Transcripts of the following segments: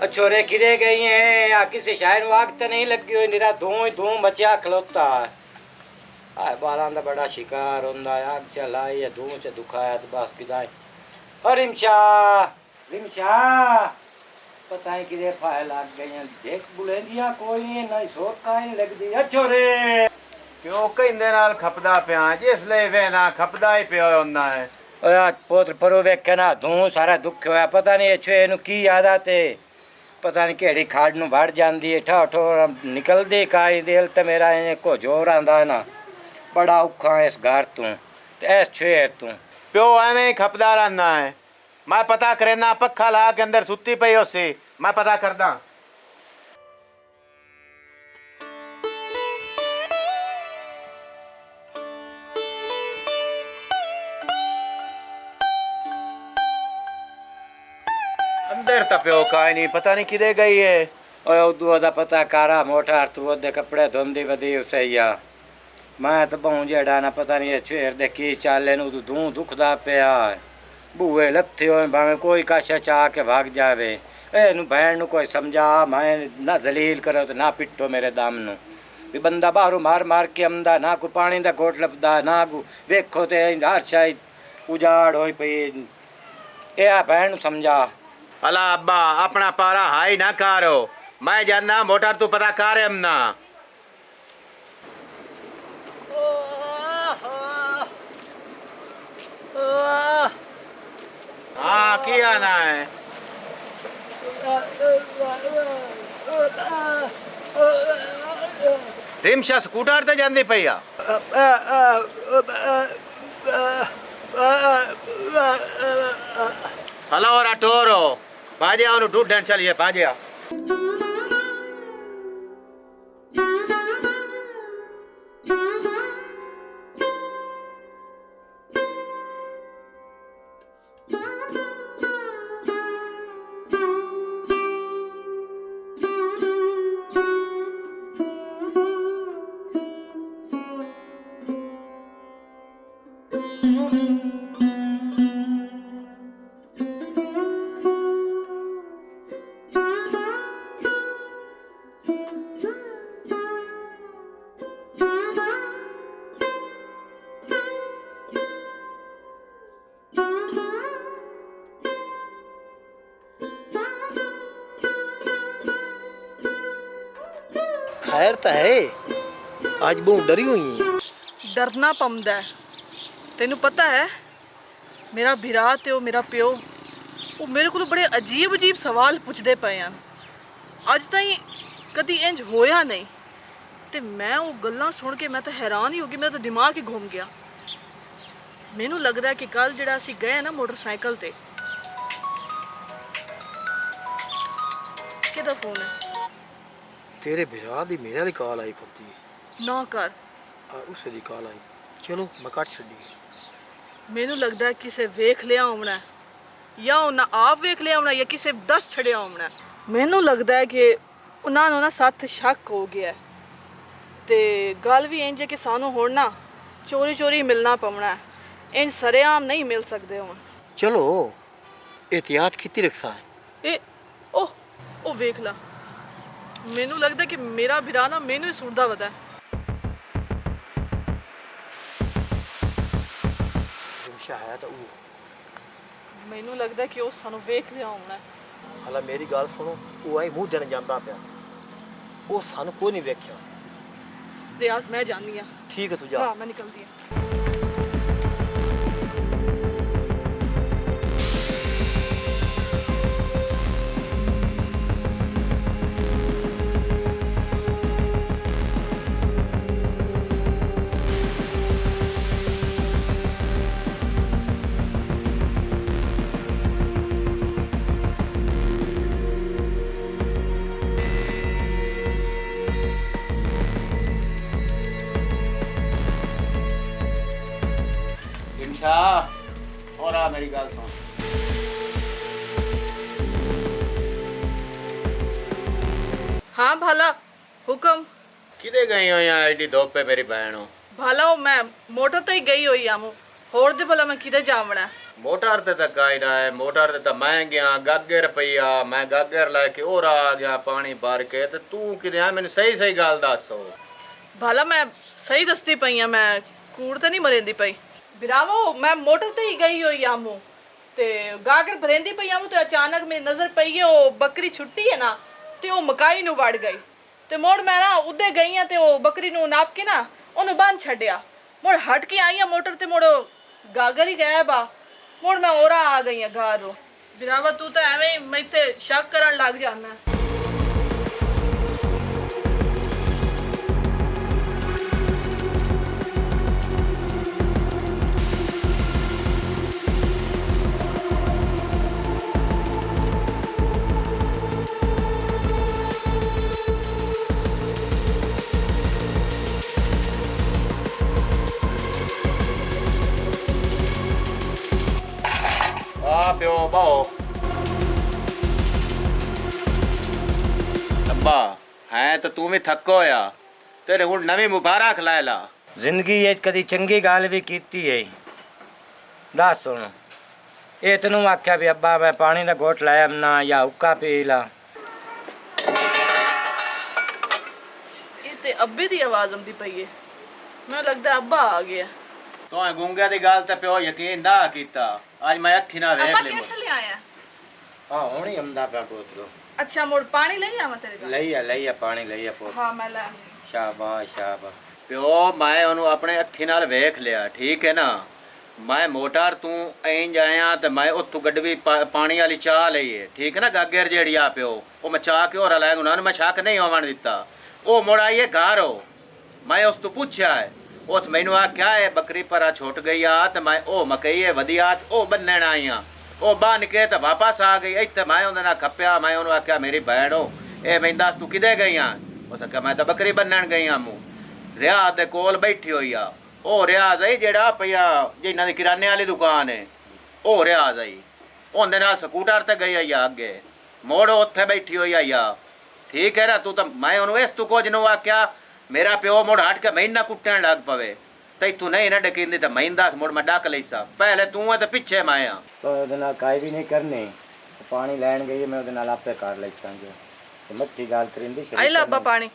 छोरे किरे गई हैं या किसी शायर वाक तो नहीं लगी हुई निरा धूम ही धूम बचा खलोता है बालां दा बड़ा शिकार होंदा आग चलाई या धूम से दुखाया तो बस किदाई रिमशा रिमशा पता है किरे फाय लग गई हैं देख बुलेंदियां कोई नहीं ना सोच का ही लग दी छोरे क्यों कहंदे नाल खपदा पिया जिसले वेना खपदा ही पिया होंदा है ओया पोत्र परो वेखे ना धूम सारा दुख होया पता नहीं छे नु की याद आते पता नहीं केड़ी खाड़ नु भड़ जांदी है ठा ठो निकलदी काई दिल ते मेरा को जोर आंदा है ना बड़ा औखा इस घर तू ते ऐस छेर तू प्यो एवें ही खपदा रहना है मैं पता करेना पक्खा ला के अंदर सुती पई होसी मैं पता करदा अंदर तो प्यो काई नहीं पता नहीं किदे गई है ओए उदू दा पता कारा मोटा तू ओदे कपड़े धोंदी वदी उसे या मैं तो बहु जेड़ा ना पता नहीं छेर दे की चाले नु धू दुखदा पिया बूहे लथे हो भावे कोई काशा चाह के भाग जावे नु भैन नु कोई समझा मैं ना जलील करो तो ना पिट्टो मेरे दाम नु भी बंदा बाहरों मार मार के आमदा ना को पानी दा घोट लपदा ना को वेखो ते हर शायद उजाड़ होई पई ए भैन समझा अला अब्बा अपना पारा हाई ना कारो मैं जानना मोटर तू पता कर हमना हाँ की आना है रिमशा स्कूटर ते जांदी पईया हलो और टोरो भाजिया ओनु ढूंढन चलिए भाजिया खैर तो है आज बहुत डरी हुई है डरना पौंदा है तेनू पता है मेरा भिरा ते मेरा प्यो वो मेरे को बड़े अजीब अजीब सवाल पुछदे पे हैं अज ताईं कदी इंज होया नहीं ते मैं वो गल्लां सुन के मैं तो हैरान ही हो गई मेरा तो दिमाग ही घूम गया मैनू लगदा है कि कल जिहड़ा असीं गए ना मोटरसाइकिल ते किहदा फोन है तेरे बिरा दी मेरे वाली कॉल आई खुद दी ना कर उस दी कॉल आई चलो मैं कट छड़ी मैनू लगदा है किसे वेख लिया होना है या उन्हें आप वेख लिया होना या किसे दस छड़िया होना है मैनू लगदा है कि उन्होंने ना साथ शक हो गया है ते गल भी इंज है कि सानू हुण ना चोरी चोरी मिलना पवना है इंज सरेआम नहीं मिल सकते हुण चलो एहतियात कितनी रखसा है ए ओ वेख ला मैनू लगदा कि मेरा भिरा ना मैनू ही सुनदा वदा है है तो वो मैनू लगदा कि उस सानू वेख लिया होना है हला मेरी गल सुनो वो आई मुंह देने जांदा पिया वो सानू कोई नहीं देखिया रियाज मैं जानी हां ठीक है तू जा हां मैं निकलदी हां और आ मेरी गल सुन हाँ भला हुक्म किदे गई हो यहाँ एडी धोप पे मेरी बहन हो भला मैं मोटर तो ही गई हुई आमू होर दे भला मैं किधर जावना मोटर ते तक आई ना है, मोटर ते तो मैं गया गागे रुपया, मैं गागे लेके और आ गया पानी भर के। ते तू कि मैंने सही सही गल दस। भला मैं सही दसती पई आ, मैं कूड़ ते नहीं मरेंदी पई बिरावो। मैं मोटर ते ही गई हुई आमू ते गागर भरेंदी पई आमू, ते अचानक मेरी नजर पई है वो बकरी छुट्टी है ना, ते वो मकाई नु वड़ गई। ते मोड़ मैं ना उदे गई आ ते वो बकरी नु नाप के ना ओनु बांध छड्या। मोड़ हट के आई आ मोटर ते, मोड़ गागर ही गायब आ। मोड़ मैं ओरा आ गई आ घारो। बिरावा तू तो एवें ही मैथे शक करन लग जाना। आ प्यो बाओ अब्बा है तो तू भी थको होया, तेरे हुण नवी मुबारक लाए ला। जिंदगी ये कदी चंगी गल भी कीती है। दस सुन, ये तेनू आख्या भी अब्बा मैं पानी का घोट लाया ना या हुक्का पी ला। ये ते अब्बे दी आवाज आंदी पई है, मैं लगदा अब्बा आ गया। तो गूंगे दी गल ते प्यो यकीन ना कीता, आज मैं अखी ना अब्बा वेख ले। कैसे ले आया? हाँ हुणी आंदा पिया पोतरो। अच्छा मोड़ पानी ले आवा तेरे घर? लईया पानी लईया पोत। हाँ मैं ला। शाबाश शाबाश। प्यो मैं ओनू अपने अखी नाल वेख लिया, ठीक है ना। मैं मोटर तू इंज आया ते मैं उत्तू गड्डवी पानी वाली चाह लई है, ठीक है ना। गागर जेड़ी आ प्यो वो मैं चाह के और लाया, उन्होंने मैं शक नहीं होवन दिता। वो मुड़ आई है घर हो, मैं उस तू पूछया है, उस मैनू आख्या है बकरी परा छुट गई आ, तो मैं ओ मकई है वधिया ओ बन्नण आई हाँ। ओ बन के तो वापस आ गई। इत्थे मैं उहदे नाल खप्या, मैं उहनू आख्या मेरी भैन हो ए मैं दस तू किदे गई हाँ। उस आख्या मैं तो बकरी बन्नण गई हाँ। मूँ रियाज दे कोल बैठी हुई आ। ओ रियाज आई जेड़ा पया जिन्हां दी किराने वाली दुकान है, ओ रियाज आई उहदे नाल स्कूटर ते गई आई अगे, मोड़ उत्थे बैठी हुई आई आ, ठीक है ना। तू तो मैं उहनू इस तू कुछ नू आख्या मेरा प्यो मुड़ हट के महीना कुट्टन लग पवे, तैथू नहीं ना डकींदी तो मैं दस मुड़ मैं डक लई सा। पहले तू है तो पिछे मैं आ। तो ਉਹਦੇ ਨਾਲ ਕਾਈ ਵੀ ਨਹੀਂ ਕਰਨੀ, ਪਾਣੀ ਲੈਣ ਗਈ ਮੈਂ ਉਹਦੇ ਨਾਲ ਆਪੇ ਕਰ ਲਈ ਸਾਂਗੇ ਤੇ ਮੱਠੀ ਗੱਲ ਕਰਿੰਦੀ आई ला अब्बा पानी।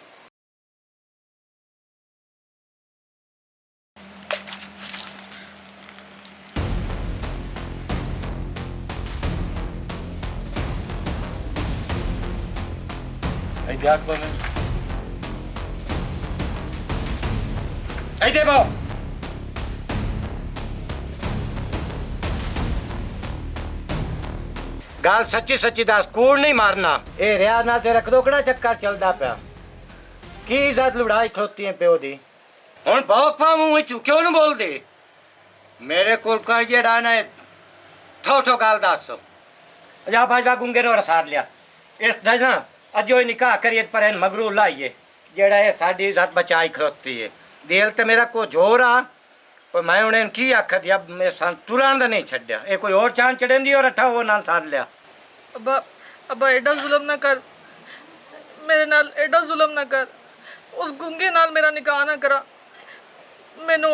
ऐ जाग बन ऐ दे बो गाल सच्ची सच्ची दस, कूड़ नहीं मारना। ए रियाज ना तेरा कदोकड़ा चक्कर चलदा पिया, की इज्जत लुड़ाई खलोती है प्यो दी। हुण भौक पा मूंह विचों क्यों न बोल दे मेरे कोल का जेड़ा ना ठो ठो गाल दस। जा भाजपा गुंगे नो रसाद लिया इस दस ना अजो ही निकाह करिए पर मगरू लाइए जेड़ा है साडी इज्जत बचाई खलोती है। दिल ते मेरा को जोर आ पर मैं उन्हें की आखा दिया मैं तुरंत नहीं छड्या। ये कोई और चांद चढ़ेंदी और अठा वो नाल साध लिया। अब्बा अब्बा एडा जुल्म ना कर मेरे नाल, एडा जुल्म ना कर। उस गुंगे नाल मेरा निकाह ना करा, मैनू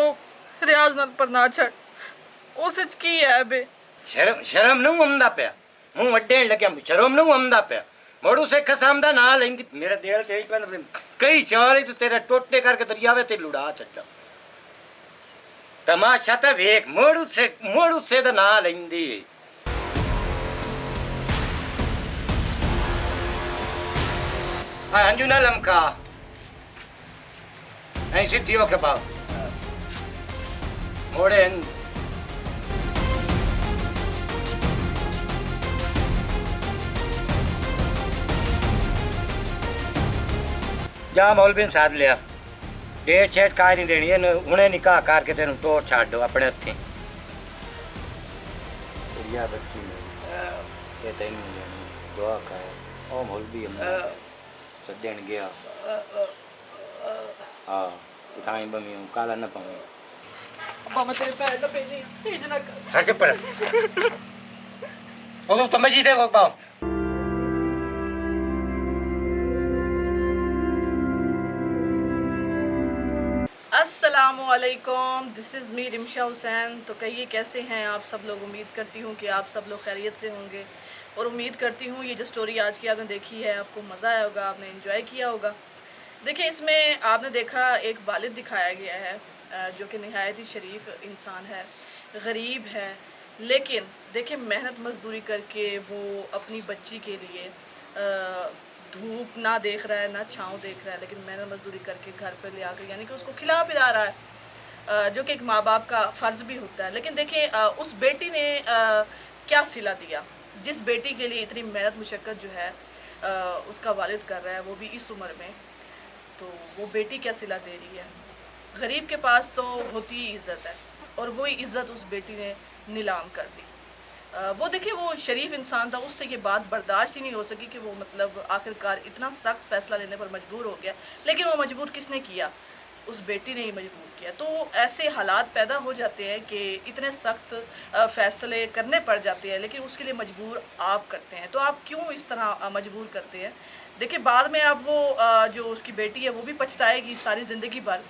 रियाज नाल पर ना छड़। उस विच की है बे? शर्म शर्म नूं आंदा पिया, मुंह वड्डेण लग्या शर्म नूं आंदा पिया। मोड़ू से खसाम दा ना लेंदी मेरे दिल ते कई चाल ही तो तेरे टोटे करके दरियावे ते लुड़ा छड्डा। तमाशा ते वेख मोड़ू से दा ना लेंदी। अंजू ना लमका ऐ सीधी होके पाओ मोड़े जा मौलवी साध लिया। डेट शेट का नहीं देनी है, हुणे निकाह करके तेन तोड़ छाड़ दो अपने हथी। बच्ची ये तेन दुआ का ओ मौलवी सदन गया। हाँ ताई बमी काला न पाऊँ। अब्बा मैं तेरे पैर पे नहीं तेज ना कर। हट चुप कर। ओ तुम जीते को पाओ। अस्सलामुअलैकुम, this is me Rimsha Hussain. तो कहिए कैसे हैं आप सब लोग। उम्मीद करती हूँ कि आप सब लोग खैरियत से होंगे और उम्मीद करती हूँ ये जो स्टोरी आज की आपने देखी है आपको मज़ा आया होगा, आपने एंजॉय किया होगा। देखिए इसमें आपने देखा एक वालिद दिखाया गया है जो कि नहायत ही शरीफ इंसान है, गरीब है, लेकिन देखिए मेहनत मजदूरी करके वो अपनी बच्ची के लिए धूप ना देख रहा है ना छाँव देख रहा है, लेकिन मेहनत मजदूरी करके घर पर ले आकर यानी कि उसको खिला पिला रहा है, जो कि एक माँ बाप का फ़र्ज़ भी होता है। लेकिन देखिए उस बेटी ने क्या सिला दिया, जिस बेटी के लिए इतनी मेहनत मुशक्क़त जो है उसका वालिद कर रहा है, वो भी इस उम्र में, तो वो बेटी क्या सिला दे रही है। गरीब के पास तो होती ही इज़्ज़त है और वही इज़्ज़त उस बेटी ने नीलाम कर दी। वो देखिए वो शरीफ इंसान था, उससे ये बात बर्दाश्त ही नहीं हो सकी कि वो मतलब आखिरकार इतना सख्त फ़ैसला लेने पर मजबूर हो गया। लेकिन वो मजबूर किसने किया, उस बेटी ने ही मजबूर किया। तो ऐसे हालात पैदा हो जाते हैं कि इतने सख्त फ़ैसले करने पड़ जाते हैं, लेकिन उसके लिए मजबूर आप करते हैं। तो आप क्यों इस तरह मजबूर करते हैं। देखिए बाद में अब वो जो उसकी बेटी है वो भी पछताएगी सारी ज़िंदगी भर,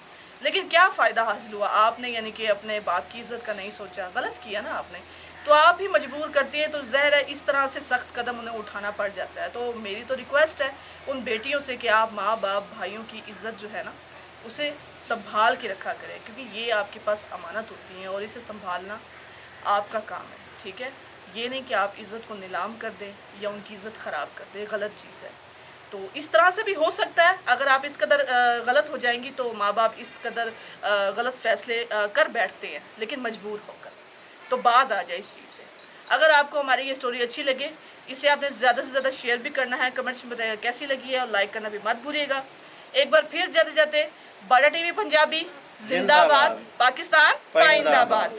लेकिन क्या फ़ायदा हासिल हुआ। आपने यानी कि अपने बाप की इज़्ज़त का नहीं सोचा, गलत किया ना आपने। तो आप ही मजबूर करती है, तो ज़ाहिर है इस तरह से सख्त कदम उन्हें उठाना पड़ जाता है। तो मेरी तो रिक्वेस्ट है उन बेटियों से कि आप माँ बाप भाइयों की इज़्ज़त जो है ना उसे संभाल के रखा करें, क्योंकि ये आपके पास अमानत होती हैं और इसे संभालना आपका काम है, ठीक है। ये नहीं कि आप इज़्ज़त को नीलाम कर दें या उनकी इज़्ज़त ख़राब कर दें, गलत चीज़ है। तो इस तरह से भी हो सकता है, अगर आप इस कदर गलत हो जाएंगी तो माँ बाप इस कदर गलत फ़ैसले कर बैठते हैं, लेकिन मजबूर होकर। तो बाज़ आ जाए इस चीज़ से। अगर आपको हमारी ये स्टोरी अच्छी लगे, इसे आपने ज़्यादा से ज़्यादा शेयर भी करना है, कमेंट्स में बताइएगा कैसी लगी है और लाइक करना भी मत भूलिएगा। एक बार फिर जाते जाते बाड़ा टीवी पंजाबी जिंदाबाद, पाकिस्तान पाइंदाबाद।